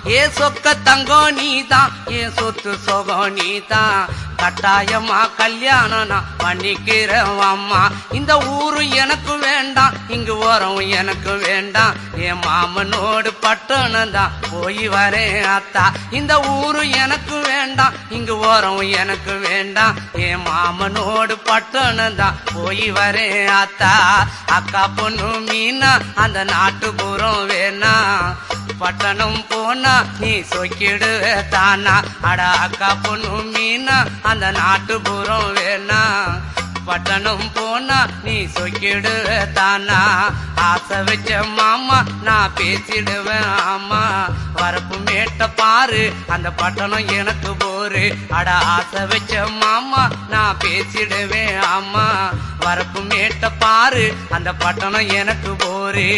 ஏ சொக்க தங்கம் நீதான், ஏ சொத்து சொகம் நீதான், கட்டாயமா கல்யாணம் நான் பண்ணிக்கிறேன் அம்மா. இந்த ஊரு எனக்கு வேண்டாம், இங்கு ஓரம் எனக்கு வேண்டாம், என் மாமனோடு பட்டணம் தான் போய் வரேன் அத்தா. இந்த ஊரு எனக்கு வேண்டாம், இங்கு ஓரம் எனக்கு வேண்டாம், என் மாமனோடு பட்டணம் தான் போய் வரேன் அத்தா. அக்கா பொண்ணு மீனா அந்த நாட்டுப்புறம் வேணா, பட்டணம் போனா நீ சொக்கிடுவ தானா. அட அக்கா பொண்ணு மீனா அந்த நாட்டுப்புறம் வேணா, பட்டணம் போனா நீ சொக்கிடுவ தானா. ஆசை வச்ச மாமா நான் பேசிடுவேன் ஆமா, வரப்பு மேட்ட பாரு அந்த பட்டணம் எனக்கு போரு. அட ஆசை வச்ச மாமா நான் பேசிடுவேன் ஆமா, வரப்பு மேட்ட பாரு அந்த பட்டணம் எனக்கு போரு.